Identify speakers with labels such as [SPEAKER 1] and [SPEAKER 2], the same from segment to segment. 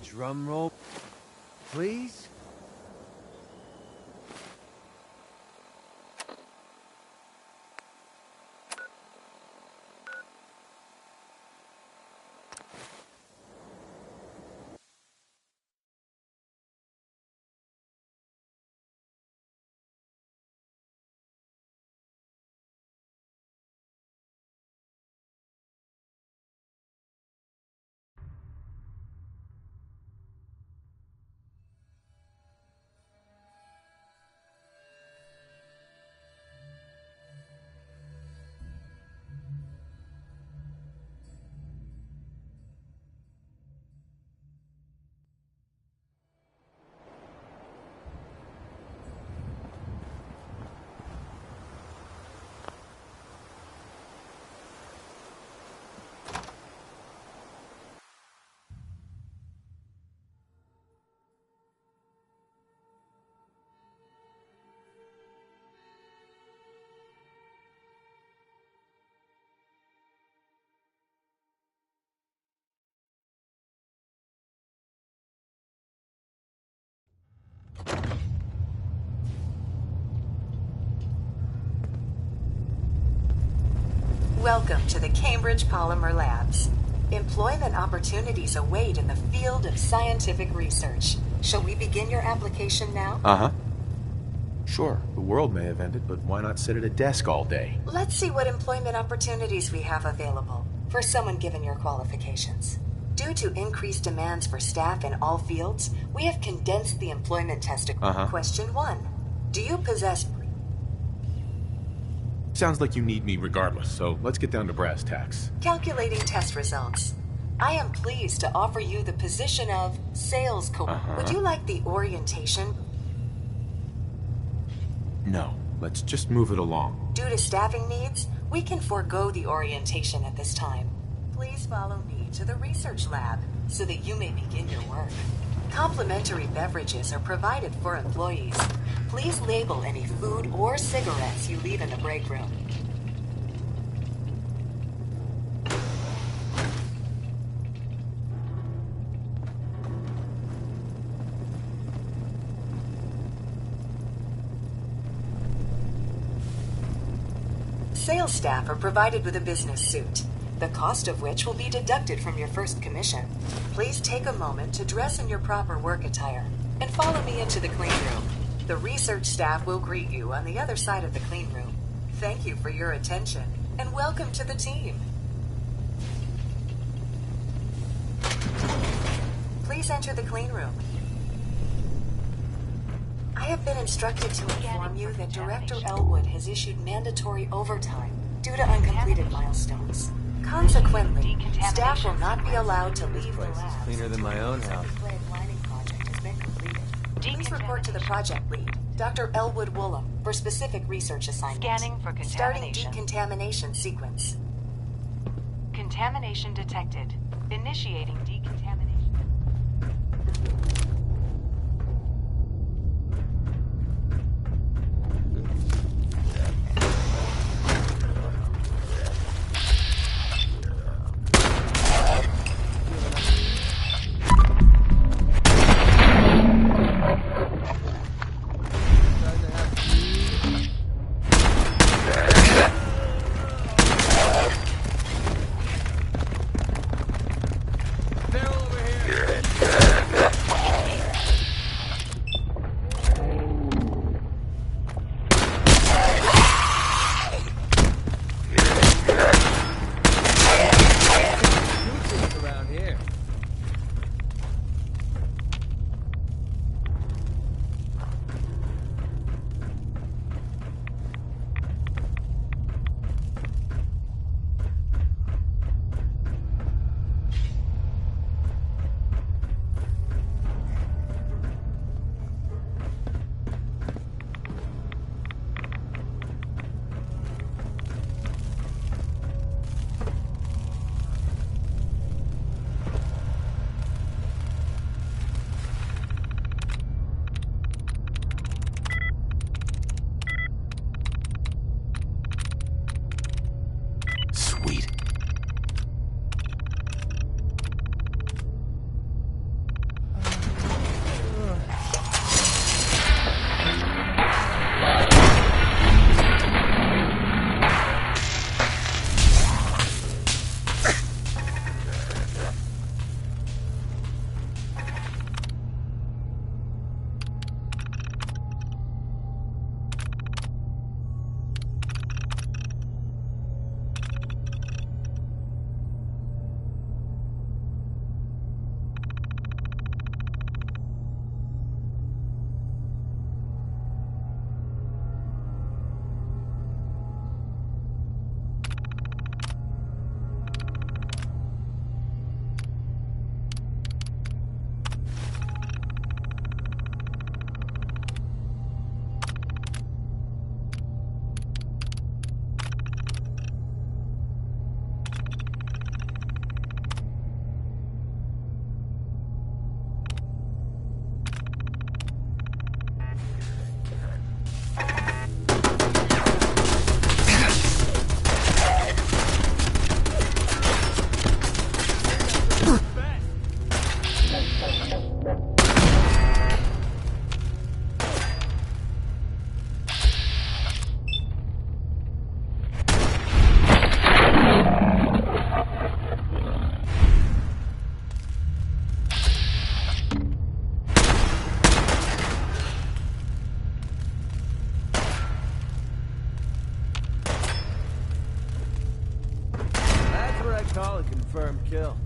[SPEAKER 1] Drum roll, please.
[SPEAKER 2] Welcome to the Cambridge Polymer Labs. Employment opportunities await in the field of scientific research. Shall we begin your application now?
[SPEAKER 3] Uh-huh. Sure, the world may have ended, but why not sit at a desk all day?
[SPEAKER 2] Let's see what employment opportunities we have available for someone given your qualifications. Due to increased demands for staff in all fields, we have condensed the employment test. Question 1. Do you possess...
[SPEAKER 3] Sounds like you need me regardless, so let's get down to brass tacks.
[SPEAKER 2] Calculating test results. I am pleased to offer you the position of sales coordinator. Would you like the orientation?
[SPEAKER 3] No, let's just move it along.
[SPEAKER 2] Due to staffing needs, we can forego the orientation at this time. Please follow me to the research lab so that you may begin your work. Complimentary beverages are provided for employees. Please label any food or cigarettes you leave in the break room. Sales staff are provided with a business suit, the cost of which will be deducted from your first commission. Please take a moment to dress in your proper work attire and follow me into the clean room. The research staff will greet you on the other side of the clean room. Thank you for your attention and welcome to the team. Please enter the clean room. I have been instructed to inform you that Director Elwood has issued mandatory overtime due to uncompleted milestones. Consequently, staff will not be allowed to leave the lab.
[SPEAKER 1] Cleaner than my own house.
[SPEAKER 2] Please report to the project lead, Dr. Elwood Woolham, for specific research assignments.
[SPEAKER 4] Scanning for contamination.
[SPEAKER 2] Starting decontamination sequence.
[SPEAKER 4] Contamination detected. Initiating decontamination.
[SPEAKER 1] call a confirmed kill.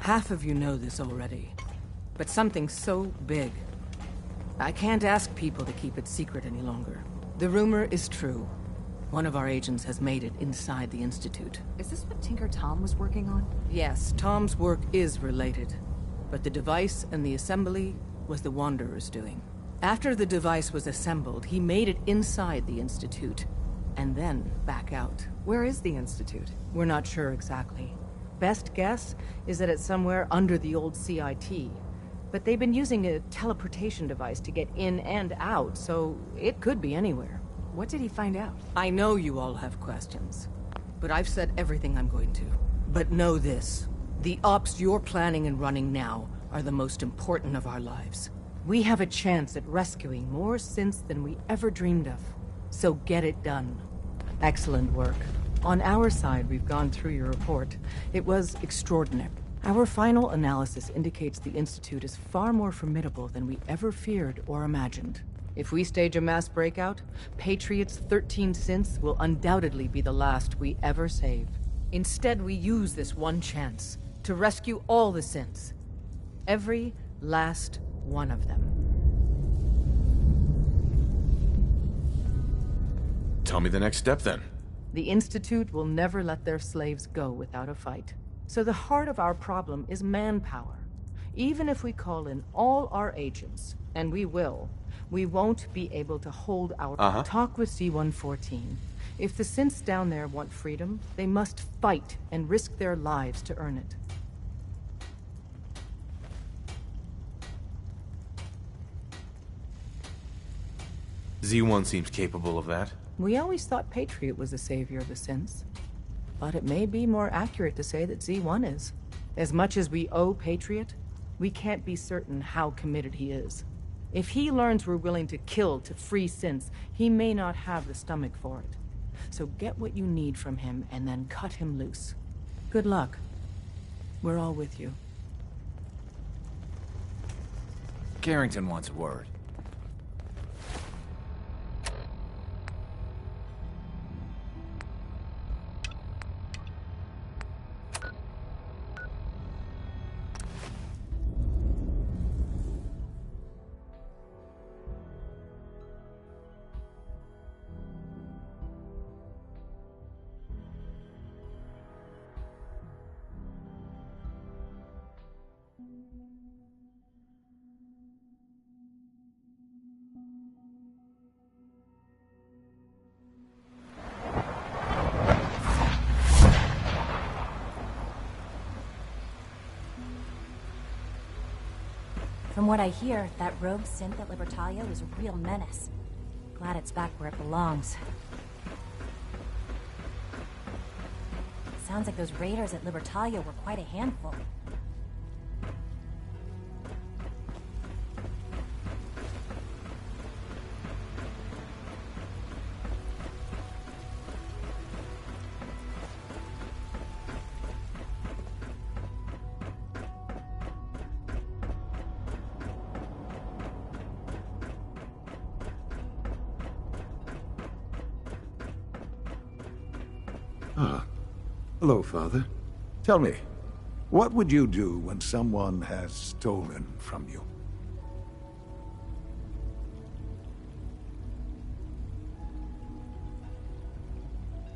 [SPEAKER 5] Half of you know this already, but something so big, I can't ask people to keep it secret any longer. The rumor is true. One of our agents has made it inside the Institute.
[SPEAKER 6] Is this what Tinker Tom was working on?
[SPEAKER 5] Yes, Tom's work is related, but the device and the assembly was the Wanderer's doing. After the device was assembled, he made it inside the Institute, and then back out.
[SPEAKER 6] Where is the Institute?
[SPEAKER 5] We're not sure exactly. Best guess is that it's somewhere under the old CIT. But they've been using a teleportation device to get in and out, so it could be anywhere.
[SPEAKER 6] What did he find out?
[SPEAKER 5] I know you all have questions, but I've said everything I'm going to. But know this, the ops you're planning and running now are the most important of our lives. We have a chance at rescuing more synths than we ever dreamed of. So get it done. Excellent work. On our side, we've gone through your report. It was extraordinary. Our final analysis indicates the Institute is far more formidable than we ever feared or imagined. If we stage a mass breakout, Patriot's 13 synths will undoubtedly be the last we ever save. Instead, we use this one chance to rescue all the synths. Every last one of them.
[SPEAKER 3] Tell me the next step, then.
[SPEAKER 5] The Institute will never let their slaves go without a fight. So the heart of our problem is manpower. Even if we call in all our agents, and we will, we won't be able to hold our talk with C-114. If the synths down there want freedom, they must fight and risk their lives to earn it.
[SPEAKER 3] Z1 seems capable of that.
[SPEAKER 5] We always thought Patriot was the savior of the synths. But it may be more accurate to say that Z1 is. As much as we owe Patriot, we can't be certain how committed he is. If he learns we're willing to kill to free synths, he may not have the stomach for it. So get what you need from him and then cut him loose. Good luck. We're all with you.
[SPEAKER 7] Carrington wants a word.
[SPEAKER 8] From what I hear, that rogue synth at Libertalia was a real menace. Glad it's back where it belongs. Sounds like those raiders at Libertalia were quite a handful.
[SPEAKER 9] Ah. Hello, Father. Tell me, what would you do when someone has stolen from you?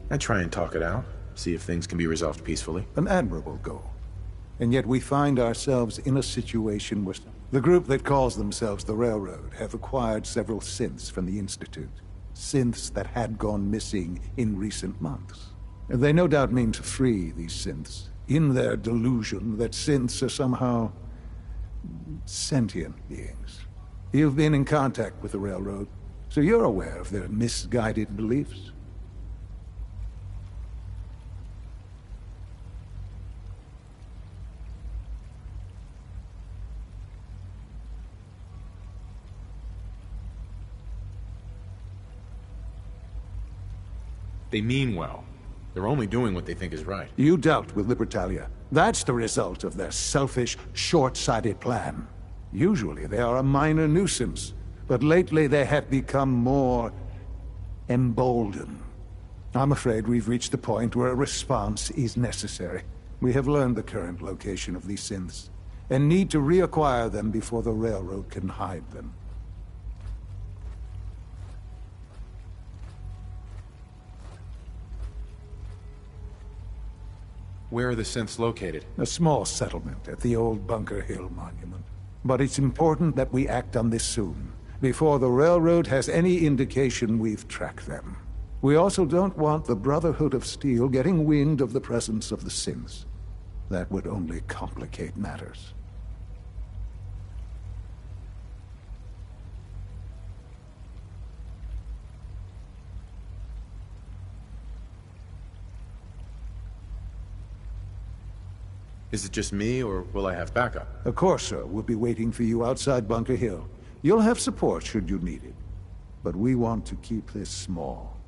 [SPEAKER 3] I try and talk it out, see if things can be resolved peacefully.
[SPEAKER 9] An admirable goal. And yet we find ourselves in a situation where the group that calls themselves the Railroad have acquired several synths from the Institute. Synths that had gone missing in recent months. They no doubt mean to free these synths, in their delusion that synths are somehow sentient beings. You've been in contact with the Railroad, so you're aware of their misguided beliefs.
[SPEAKER 3] They mean well. They're only doing what they think is right.
[SPEAKER 9] You dealt with Libertalia. That's the result of their selfish, short-sighted plan. Usually they are a minor nuisance, but lately they have become more emboldened. I'm afraid we've reached the point where a response is necessary. We have learned the current location of these synths, and need to reacquire them before the Railroad can hide them.
[SPEAKER 3] Where are the synths located?
[SPEAKER 9] A small settlement at the old Bunker Hill monument. But it's important that we act on this soon, before the Railroad has any indication we've tracked them. We also don't want the Brotherhood of Steel getting wind of the presence of the synths. That would only complicate matters.
[SPEAKER 3] Is it just me, or will I have backup?
[SPEAKER 9] A Corsa will be waiting for you outside Bunker Hill. You'll have support should you need it. But we want to keep this small.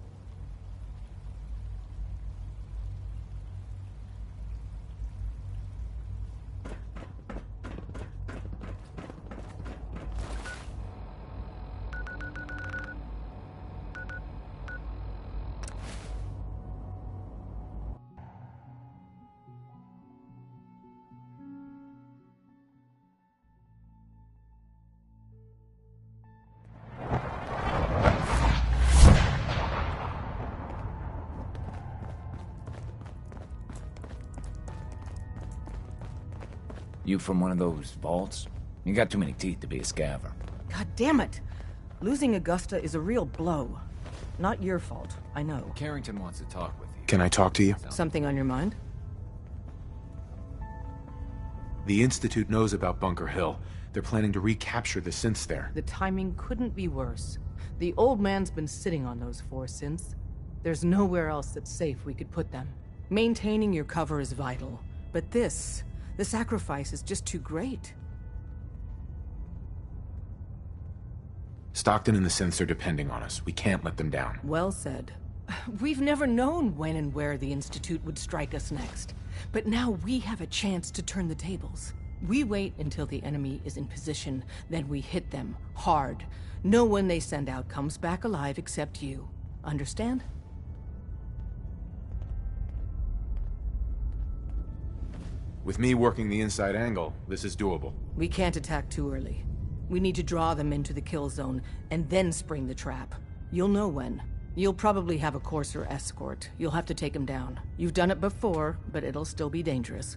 [SPEAKER 7] You from one of those vaults? You got too many teeth to be a scaver.
[SPEAKER 5] God damn it! Losing Augusta is a real blow. Not your fault, I know.
[SPEAKER 7] Carrington wants to talk with you.
[SPEAKER 3] Can I talk to you?
[SPEAKER 5] Something on your mind?
[SPEAKER 3] The Institute knows about Bunker Hill. They're planning to recapture the synths there.
[SPEAKER 5] The timing couldn't be worse. The old man's been sitting on those 4 synths. There's nowhere else that's safe we could put them. Maintaining your cover is vital, but the sacrifice is just too great.
[SPEAKER 3] Stockton and the synths are depending on us. We can't let them down.
[SPEAKER 5] Well said. We've never known when and where the Institute would strike us next. But now we have a chance to turn the tables. We wait until the enemy is in position, then we hit them hard. No one they send out comes back alive except you. Understand?
[SPEAKER 3] With me working the inside angle, this is doable.
[SPEAKER 5] We can't attack too early. We need to draw them into the kill zone, and then spring the trap. You'll know when. You'll probably have a Courser escort. You'll have to take them down. You've done it before, but it'll still be dangerous.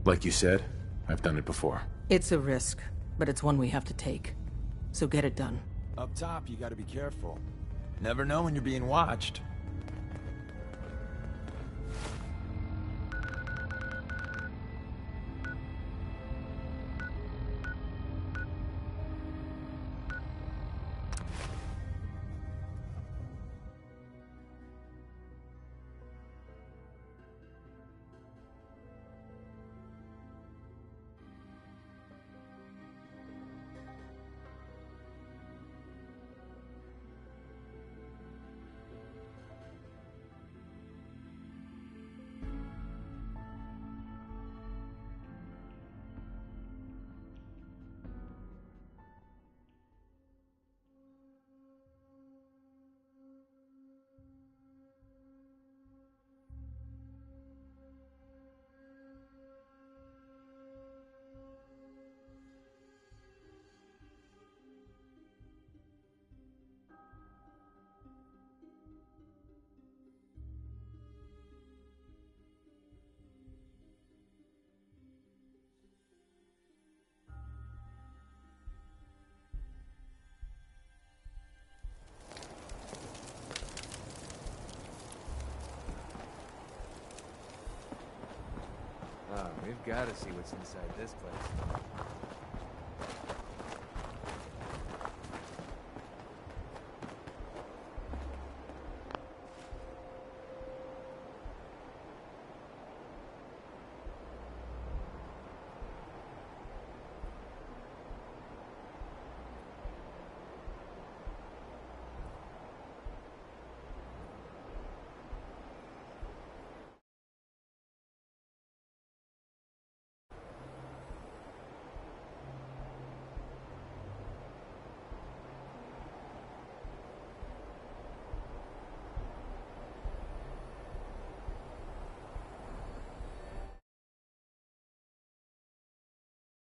[SPEAKER 3] Like you said, I've done it before.
[SPEAKER 5] It's a risk, but it's one we have to take. So get it done.
[SPEAKER 1] Up top, you gotta be careful. Never know when you're being watched. We've gotta see what's inside this place.